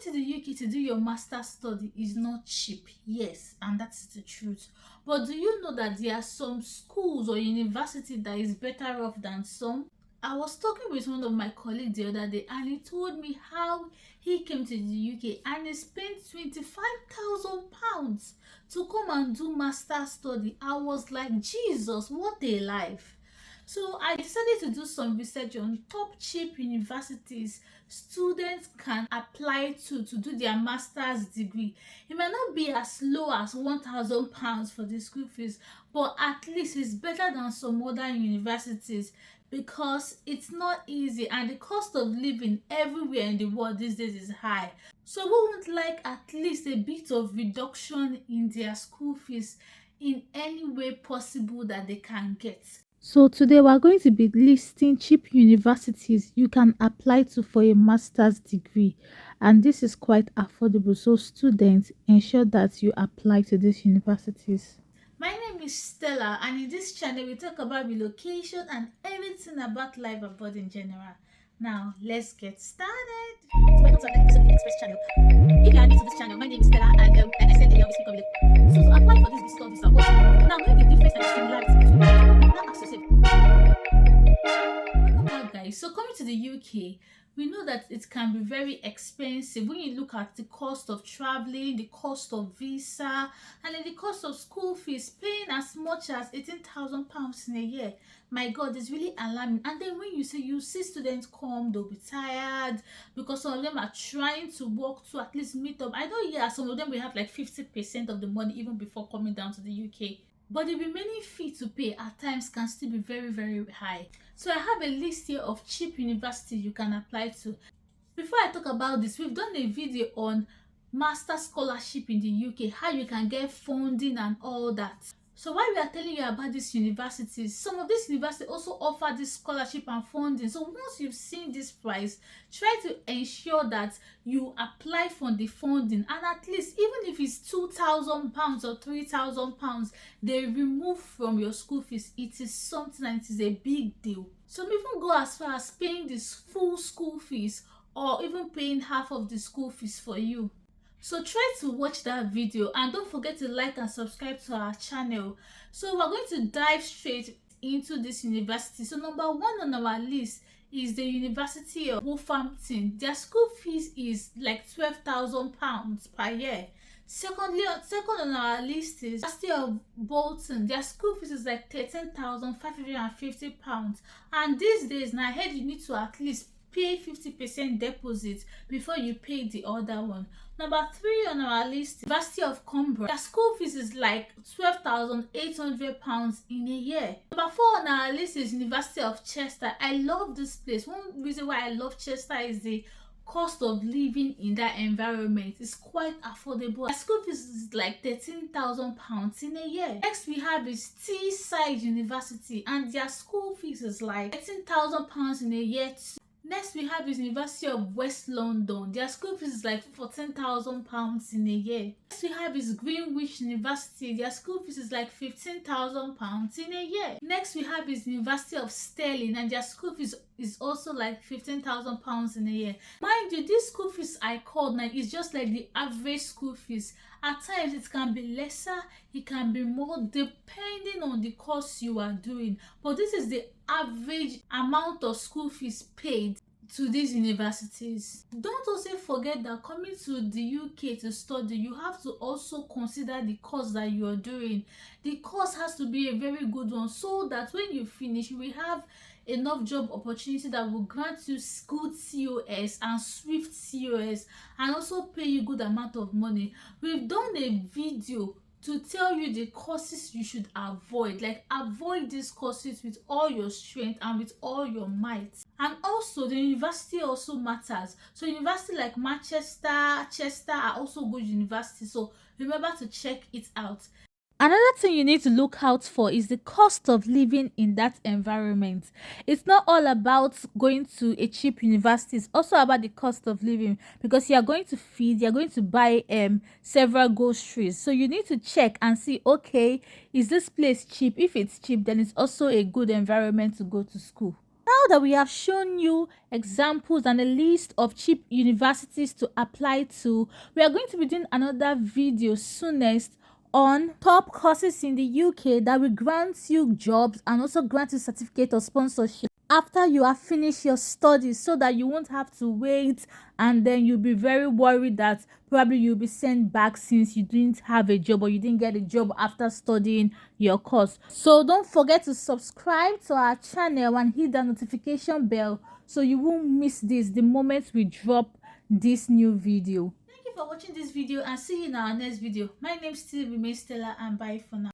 to the UK to do your master's study is not cheap, yes, and that's the truth. But do you know that there are some schools or university that is better off than some? I was talking with one of my colleagues the other day and he told me how he came to the UK and he spent £25,000 to come and do master study. I was like, Jesus, what a life. So I decided to do some research on top cheap universities students can apply to do their master's degree. It might not be as low as £1,000 for the school fees, but at least it's better than some other universities because it's not easy and the cost of living everywhere in the world these days is high. So we would like at least a bit of reduction in their school fees in any way possible that they can get. So today we are going to be listing cheap universities you can apply to for a master's degree, and this is quite affordable, so students ensure that you apply to these universities. My name is Stella, and in this channel we talk about relocation and everything about life abroad in general. Now let's get started. Welcome to another episode of the Express channel. If you are new to this channel, my name is Stella, and I said earlier we speak of it. So to apply for this visitor visa, now know the difference and similarities between them. Now ask yourself, guys, so coming to the UK, we know that it can be very expensive when you look at the cost of traveling, the cost of visa, and then the cost of school fees. Paying as much as £18,000 in a year, my God, it's really alarming. And then when you see students come, they'll be tired because some of them are trying to work to at least meet up. I know, yeah, some of them will have like 50% of the money even before coming down to the UK, but the remaining fee to pay at times can still be very, very high. So I have a list here of cheap universities you can apply to. Before I talk about this, we've done a video on master scholarship in the UK, how you can get funding and all that. So while we are telling you about these universities, some of these universities also offer this scholarship and funding. So once you've seen this price, try to ensure that you apply for the funding, and at least even if it's £2,000 or £3,000 they remove from your school fees, it is something and it is a big deal. Some even go as far as paying this full school fees or even paying half of the school fees for you. So try to watch that video and don't forget to like and subscribe to our channel. So we're going to dive straight into this university. So number one on our list is the University of Wolverhampton. Their school fees is like £12,000 per year. Second on our list is University of Bolton. Their school fees is like £13,550. And these days, now I heard you need to at least pay 50% deposit before you pay the other one. Number three on our list, University of Cumbria. Their school fees is like £12,800 in a year. Number four on our list is University of Chester. I love this place. One reason why I love Chester is the cost of living in that environment is quite affordable. Their school fees is like £13,000 in a year. Next we have is Teesside University, and their school fees is like £13,000 in a year too. Next we have is University of West London. Their school fees is like £14,000 in a year. Next we have is Greenwich University. Their school fees is like £15,000 in a year. Next we have is University of Stirling, and their school fees is also like £15,000 in a year. Mind you, this school fees I called now is just like the average school fees. At times it can be lesser, it can be more, depending on the course you are doing. But this is the average amount of school fees paid to these universities. Don't also forget that coming to the UK to study, you have to also consider the course that you are doing. The course has to be a very good one so that when you finish, we have enough job opportunity that will grant you good COS and swift COS and also pay you good amount of money. We've done a video to tell you the courses you should avoid. Like, avoid these courses with all your strength and with all your might. And also the university also matters. So university like Manchester, Chester are also good universities, so remember to check it out. Another thing you need to look out for is the cost of living in that environment. It's not all about going to a cheap university, it's also about the cost of living, because you are going to feed, you are going to buy several groceries. So you need to check and see, okay, is this place cheap? If it's cheap, then it's also a good environment to go to school. Now that we have shown you examples and a list of cheap universities to apply to, we are going to be doing another video soonest on top courses in the UK that will grant you jobs and also grant you certificate of sponsorship after you have finished your studies, so that you won't have to wait and then you'll be very worried that probably you'll be sent back since you didn't have a job or you didn't get a job after studying your course. So don't forget to subscribe to our channel and hit the notification bell so you won't miss this the moment we drop this new video. Thank you for watching this video and see you in our next video. My name still remains Stella, and bye for now.